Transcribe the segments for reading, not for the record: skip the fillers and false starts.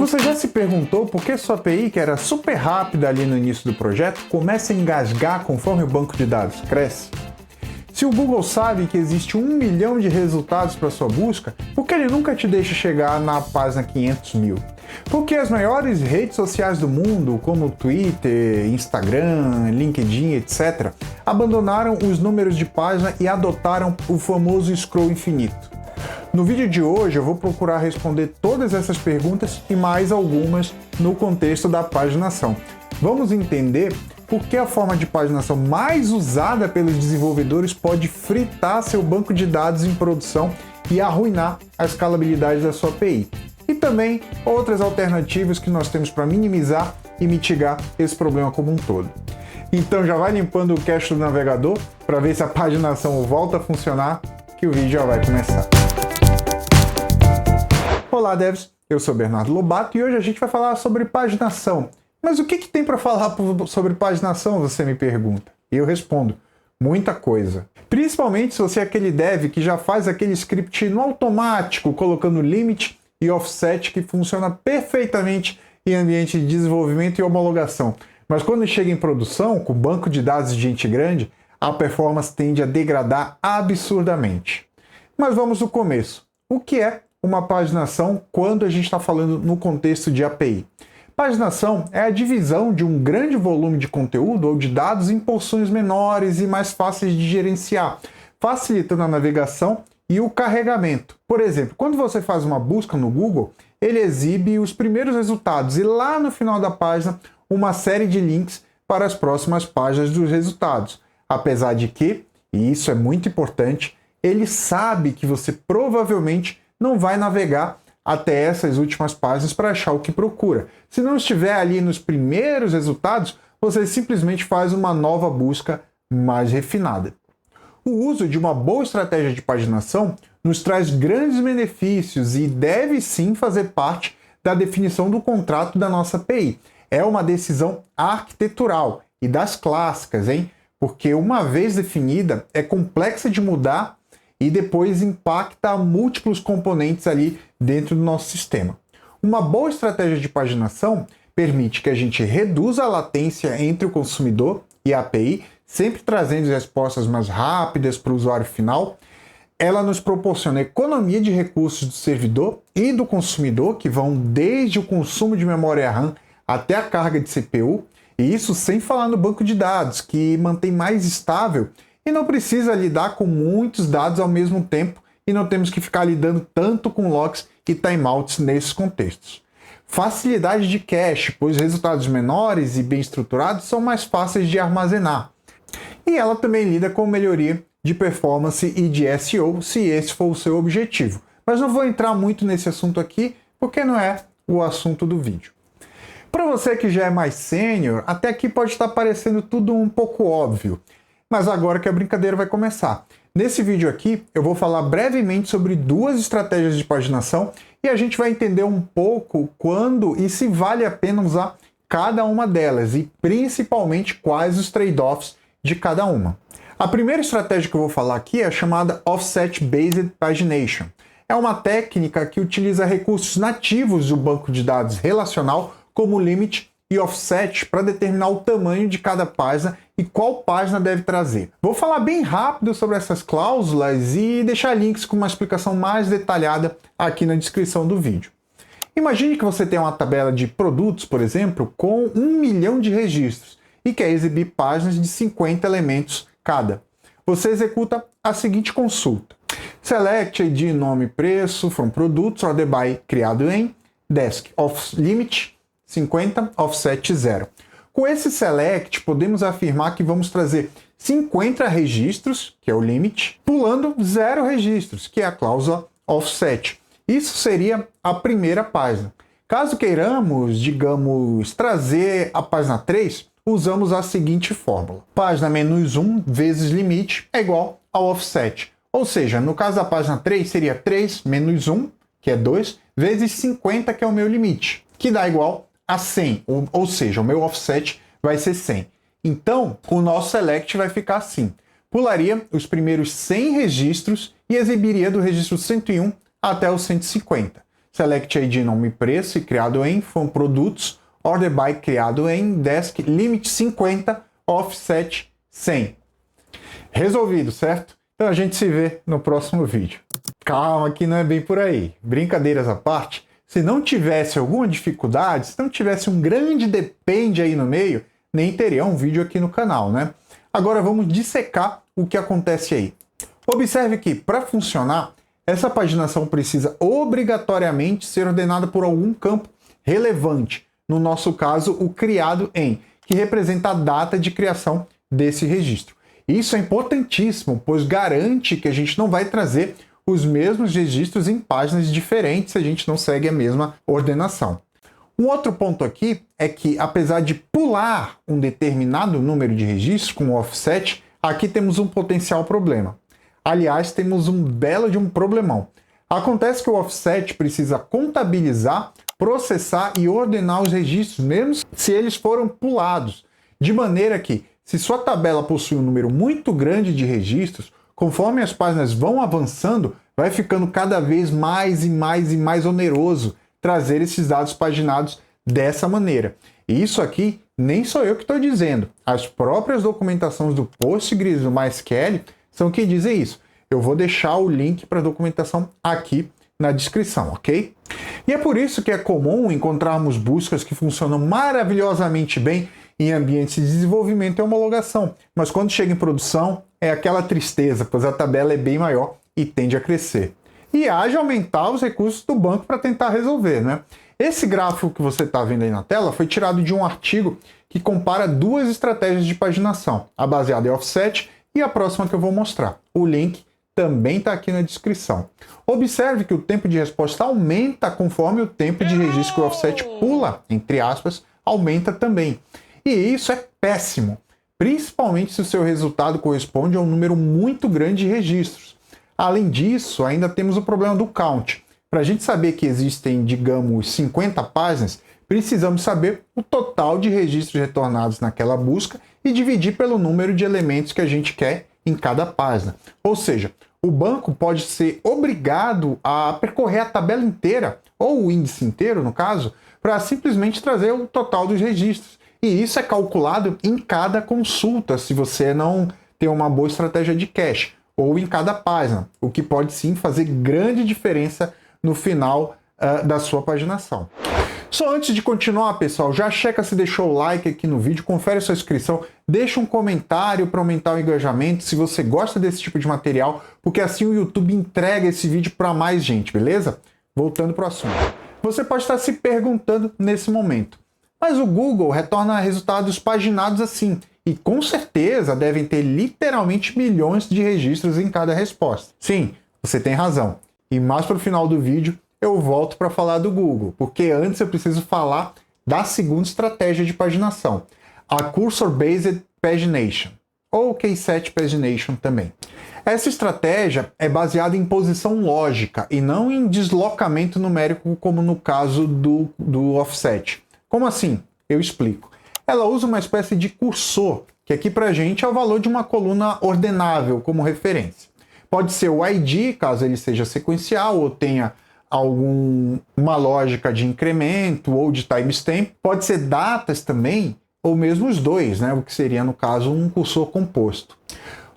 Você já se perguntou por que sua API, que era super rápida ali no início do projeto, começa a engasgar conforme o banco de dados cresce? Se o Google sabe que existe 1 milhão de resultados para sua busca, por que ele nunca te deixa chegar na página 500 mil? Porque as maiores redes sociais do mundo, como Twitter, Instagram, LinkedIn, etc., abandonaram os números de página e adotaram o famoso scroll infinito? No vídeo de hoje eu vou procurar responder todas essas perguntas e mais algumas no contexto da paginação. Vamos entender por que a forma de paginação mais usada pelos desenvolvedores pode fritar seu banco de dados em produção e arruinar a escalabilidade da sua API. E também outras alternativas que nós temos para minimizar e mitigar esse problema como um todo. Então já vai limpando o cache do navegador para ver se a paginação volta a funcionar, que o vídeo já vai começar. Olá devs, eu sou Bernardo Lobato e hoje a gente vai falar sobre paginação. Mas o que tem para falar sobre paginação, você me pergunta? E eu respondo, muita coisa. Principalmente se você é aquele dev que já faz aquele script no automático, colocando limit e offset que funciona perfeitamente em ambiente de desenvolvimento e homologação. Mas quando chega em produção, com banco de dados de gente grande, a performance tende a degradar absurdamente. Mas vamos do começo. O que é uma paginação quando a gente está falando no contexto de API? Paginação é a divisão de um grande volume de conteúdo ou de dados em porções menores e mais fáceis de gerenciar, facilitando a navegação e o carregamento. Por exemplo, quando você faz uma busca no Google, ele exibe os primeiros resultados e lá no final da página uma série de links para as próximas páginas dos resultados. Apesar de que, e isso é muito importante, ele sabe que você provavelmente não vai navegar até essas últimas páginas para achar o que procura. Se não estiver ali nos primeiros resultados, você simplesmente faz uma nova busca mais refinada. O uso de uma boa estratégia de paginação nos traz grandes benefícios e deve sim fazer parte da definição do contrato da nossa API. É uma decisão arquitetural e das clássicas, hein? Porque uma vez definida, é complexa de mudar e depois impacta múltiplos componentes ali dentro do nosso sistema. Uma boa estratégia de paginação permite que a gente reduza a latência entre o consumidor e a API, sempre trazendo respostas mais rápidas para o usuário final. Ela nos proporciona economia de recursos do servidor e do consumidor, que vão desde o consumo de memória RAM até a carga de CPU, e isso sem falar no banco de dados, que mantém mais estável e não precisa lidar com muitos dados ao mesmo tempo e não temos que ficar lidando tanto com locks e timeouts nesses contextos. Facilidade de cache, pois resultados menores e bem estruturados são mais fáceis de armazenar. E ela também lida com melhoria de performance e de SEO, se esse for o seu objetivo. Mas não vou entrar muito nesse assunto aqui, porque não é o assunto do vídeo. Para você que já é mais sênior, até aqui pode estar parecendo tudo um pouco óbvio. Mas agora que a brincadeira vai começar. Nesse vídeo aqui, eu vou falar brevemente sobre duas estratégias de paginação e a gente vai entender um pouco quando e se vale a pena usar cada uma delas e principalmente quais os trade-offs de cada uma. A primeira estratégia que eu vou falar aqui é a chamada Offset Based Pagination. É uma técnica que utiliza recursos nativos do banco de dados relacional como limit e offset para determinar o tamanho de cada página e qual página deve trazer. Vou falar bem rápido sobre essas cláusulas e deixar links com uma explicação mais detalhada aqui na descrição do vídeo. Imagine que você tem uma tabela de produtos, por exemplo, com 1 milhão de registros e quer exibir páginas de 50 elementos cada. Você executa a seguinte consulta. Select ID, nome, preço, from produtos, order by, criado em, desk, off limit, 50, offset 0. Com esse select, podemos afirmar que vamos trazer 50 registros, que é o limit, pulando 0 registros, que é a cláusula offset. Isso seria a primeira página. Caso queiramos, digamos, trazer a página 3, usamos a seguinte fórmula. Página menos 1 vezes limite é igual ao offset. Ou seja, no caso da página 3, seria 3 menos 1, que é 2, vezes 50, que é o meu limite, que dá igual a 100, ou seja, o meu offset vai ser 100. Então, o nosso select vai ficar assim. Pularia os primeiros 100 registros e exibiria do registro 101 até o 150. select ID nome e preço e criado em, from produtos, order by criado em, desk, limit 50, offset 100. Resolvido, certo? Então a gente se vê no próximo vídeo. Calma que não é bem por aí. Brincadeiras à parte, se não tivesse alguma dificuldade, se não tivesse um grande depende aí no meio, nem teria um vídeo aqui no canal, né? Agora vamos dissecar o que acontece aí. Observe que, para funcionar, essa paginação precisa obrigatoriamente ser ordenada por algum campo relevante. No nosso caso, o criado em, que representa a data de criação desse registro. Isso é importantíssimo, pois garante que a gente não vai trazer os mesmos registros em páginas diferentes se a gente não segue a mesma ordenação. Um outro ponto aqui é que, apesar de pular um determinado número de registros com o offset, aqui temos um potencial problema. Aliás, temos um belo de um problemão. Acontece que o offset precisa contabilizar, processar e ordenar os registros, mesmo se eles foram pulados, de maneira que, se sua tabela possui um número muito grande de registros, conforme as páginas vão avançando, vai ficando cada vez mais e mais oneroso trazer esses dados paginados dessa maneira. E isso aqui nem sou eu que estou dizendo. As próprias documentações do Postgres e do MySQL são que dizem isso. Eu vou deixar o link para a documentação aqui na descrição, ok? E é por isso que é comum encontrarmos buscas que funcionam maravilhosamente bem em ambientes de desenvolvimento e homologação, mas quando chega em produção é aquela tristeza, pois a tabela é bem maior e tende a crescer. E haja aumentar os recursos do banco para tentar resolver, né? Esse gráfico que você está vendo aí na tela foi tirado de um artigo que compara duas estratégias de paginação, a baseada em offset e a próxima que eu vou mostrar. O link também está aqui na descrição. Observe que o tempo de resposta aumenta conforme o tempo de registro que o offset pula, entre aspas, aumenta também. E isso é péssimo, principalmente se o seu resultado corresponde a um número muito grande de registros. Além disso, ainda temos o problema do count. Para a gente saber que existem, digamos, 50 páginas, precisamos saber o total de registros retornados naquela busca e dividir pelo número de elementos que a gente quer em cada página. Ou seja, o banco pode ser obrigado a percorrer a tabela inteira, ou o índice inteiro, no caso, para simplesmente trazer o total dos registros. E isso é calculado em cada consulta, se você não tem uma boa estratégia de cache, ou em cada página, o que pode sim fazer grande diferença no final da sua paginação. Só antes de continuar, pessoal, já checa se deixou o like aqui no vídeo, confere sua inscrição, deixa um comentário para aumentar o engajamento se você gosta desse tipo de material, porque assim o YouTube entrega esse vídeo para mais gente, beleza? Voltando para o assunto. Você pode estar se perguntando nesse momento, mas o Google retorna resultados paginados assim, e com certeza devem ter literalmente milhões de registros em cada resposta. Sim, você tem razão. E mais para o final do vídeo eu volto para falar do Google, porque antes eu preciso falar da segunda estratégia de paginação, a Cursor Based Pagination, ou K7 Pagination também. Essa estratégia é baseada em posição lógica e não em deslocamento numérico, como no caso do offset. Como assim? Eu explico. Ela usa uma espécie de cursor, que aqui para a gente é o valor de uma coluna ordenável como referência. Pode ser o ID, caso ele seja sequencial ou tenha alguma lógica de incremento ou de timestamp. Pode ser datas também, ou mesmo os dois, né? O que seria, no caso, um cursor composto.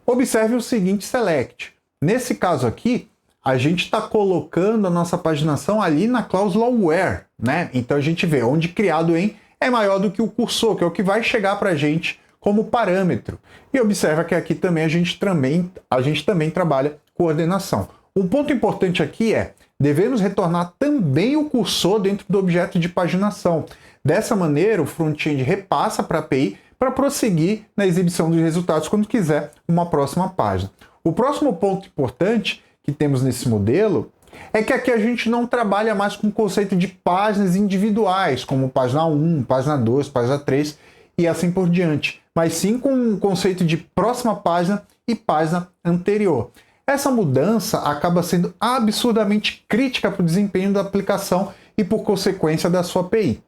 Observe o seguinte select. Nesse caso aqui, a gente está colocando a nossa paginação ali na cláusula where, né? Então a gente vê onde criado em é maior do que o cursor, que é o que vai chegar para a gente como parâmetro. E observa que aqui também a gente também trabalha com ordenação. Um ponto importante aqui é, devemos retornar também o cursor dentro do objeto de paginação. Dessa maneira, o front-end repassa para a API para prosseguir na exibição dos resultados quando quiser uma próxima página. O próximo ponto importante que temos nesse modelo é que aqui a gente não trabalha mais com o conceito de páginas individuais, como página 1, página 2, página 3 e assim por diante, mas sim com o conceito de próxima página e página anterior. Essa mudança acaba sendo absurdamente crítica para o desempenho da aplicação e, por consequência, da sua API.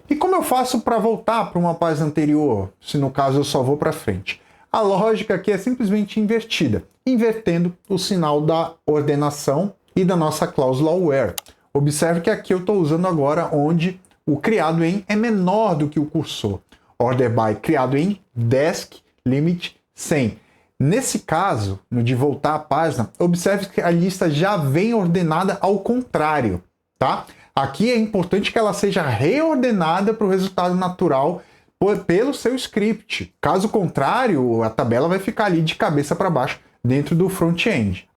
E como eu faço para voltar para uma página anterior, se no caso eu só vou para frente? A lógica aqui é simplesmente invertida, invertendo o sinal da ordenação e da nossa cláusula where. Observe que aqui eu estou usando agora onde o criado em é menor do que o cursor. Order by criado em desk limit 100. Nesse caso, no de voltar à página, observe que a lista já vem ordenada ao contrário, tá? Aqui é importante que ela seja reordenada para o resultado natural pelo seu script. Caso contrário, a tabela vai ficar ali de cabeça para baixo dentro do front-end.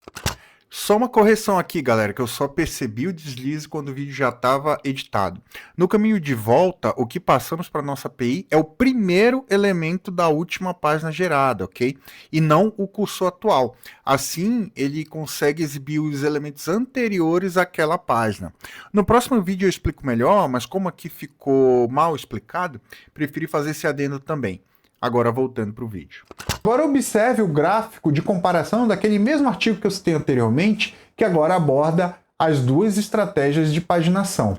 Só uma correção aqui, galera, que eu só percebi o deslize quando o vídeo já estava editado. No caminho de volta, o que passamos para a nossa API é o primeiro elemento da última página gerada, ok? E não o cursor atual. Assim, ele consegue exibir os elementos anteriores àquela página. No próximo vídeo eu explico melhor, mas como aqui ficou mal explicado, preferi fazer esse adendo também. Agora voltando para o vídeo. Agora observe o gráfico de comparação daquele mesmo artigo que eu citei anteriormente, que agora aborda as duas estratégias de paginação.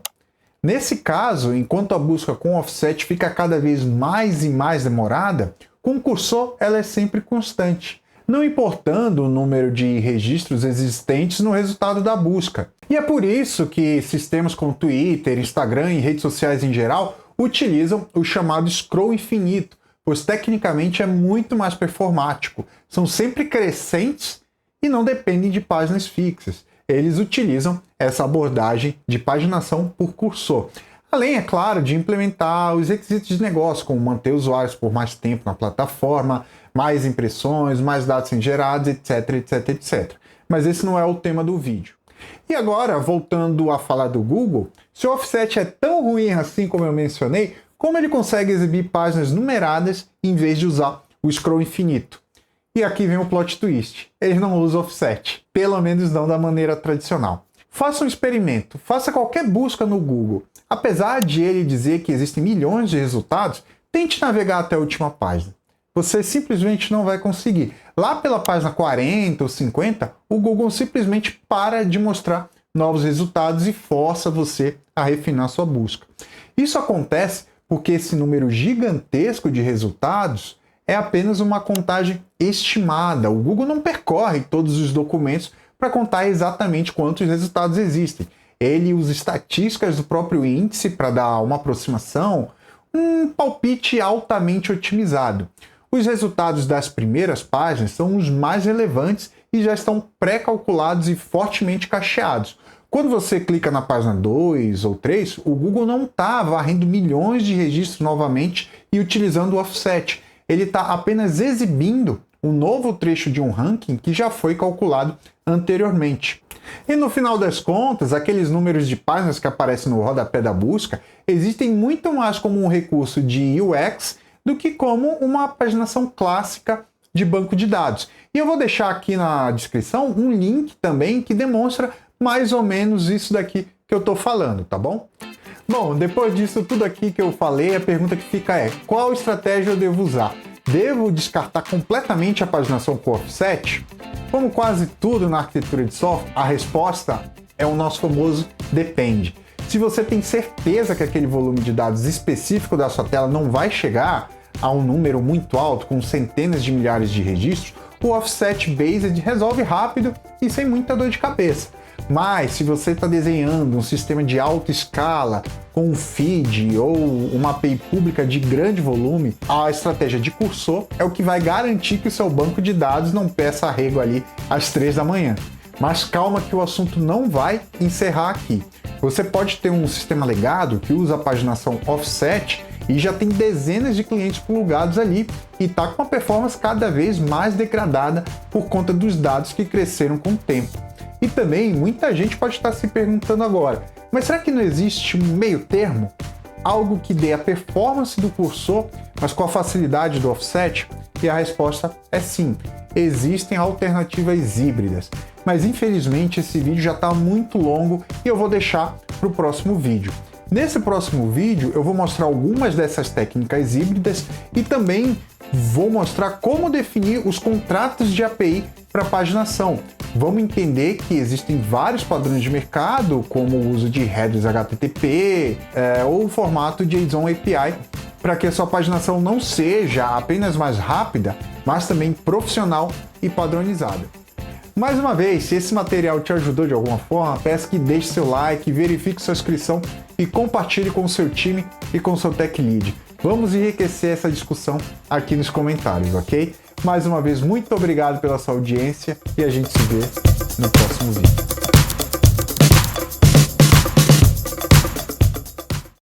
Nesse caso, enquanto a busca com offset fica cada vez mais e mais demorada, com o cursor ela é sempre constante, não importando o número de registros existentes no resultado da busca. E é por isso que sistemas como Twitter, Instagram e redes sociais em geral utilizam o chamado scroll infinito, pois tecnicamente é muito mais performático. São sempre crescentes e não dependem de páginas fixas. Eles utilizam essa abordagem de paginação por cursor. Além, é claro, de implementar os requisitos de negócio, como manter usuários por mais tempo na plataforma, mais impressões, mais dados sendo gerados, etc, etc, etc. Mas esse não é o tema do vídeo. E agora, voltando a falar do Google, se o offset é tão ruim assim como eu mencionei, como ele consegue exibir páginas numeradas em vez de usar o scroll infinito? E aqui vem o plot twist. Ele não usa offset, pelo menos não da maneira tradicional. Faça um experimento, faça qualquer busca no Google. Apesar de ele dizer que existem milhões de resultados, tente navegar até a última página. Você simplesmente não vai conseguir. Lá pela página 40 ou 50, o Google simplesmente para de mostrar novos resultados e força você a refinar sua busca. Isso acontece porque esse número gigantesco de resultados é apenas uma contagem estimada. O Google não percorre todos os documentos para contar exatamente quantos resultados existem. Ele usa estatísticas do próprio índice para dar uma aproximação, um palpite altamente otimizado. Os resultados das primeiras páginas são os mais relevantes e já estão pré-calculados e fortemente cacheados. Quando você clica na página 2 ou 3, o Google não está varrendo milhões de registros novamente e utilizando o offset. Ele está apenas exibindo um novo trecho de um ranking que já foi calculado anteriormente. E no final das contas, aqueles números de páginas que aparecem no rodapé da busca existem muito mais como um recurso de UX do que como uma paginação clássica de banco de dados. E eu vou deixar aqui na descrição um link também que demonstra mais ou menos isso daqui que eu estou falando, tá bom? Bom, depois disso tudo aqui que eu falei, a pergunta que fica é: qual estratégia eu devo usar? Devo descartar completamente a paginação com offset? Como quase tudo na arquitetura de software, a resposta é o nosso famoso depende. Se você tem certeza que aquele volume de dados específico da sua tela não vai chegar a um número muito alto, com centenas de milhares de registros, o offset based resolve rápido e sem muita dor de cabeça. Mas se você está desenhando um sistema de alta escala, com um feed ou uma API pública de grande volume, a estratégia de cursor é o que vai garantir que o seu banco de dados não peça arrego ali às 3 da manhã. Mas calma que o assunto não vai encerrar aqui. Você pode ter um sistema legado que usa a paginação offset e já tem dezenas de clientes plugados ali e está com uma performance cada vez mais degradada por conta dos dados que cresceram com o tempo. E também muita gente pode estar se perguntando agora, mas será que não existe um meio termo? Algo que dê a performance do cursor, mas com a facilidade do offset? E a resposta é sim, existem alternativas híbridas. Mas infelizmente esse vídeo já está muito longo e eu vou deixar para o próximo vídeo. Nesse próximo vídeo eu vou mostrar algumas dessas técnicas híbridas e também vou mostrar como definir os contratos de API para paginação. Vamos entender que existem vários padrões de mercado, como o uso de headers HTTP ou o formato JSON API, para que a sua paginação não seja apenas mais rápida, mas também profissional e padronizada. Mais uma vez, se esse material te ajudou de alguma forma, peço que deixe seu like, verifique sua inscrição e compartilhe com o seu time e com o seu Tech Lead. Vamos enriquecer essa discussão aqui nos comentários, ok? Mais uma vez, muito obrigado pela sua audiência e a gente se vê no próximo vídeo.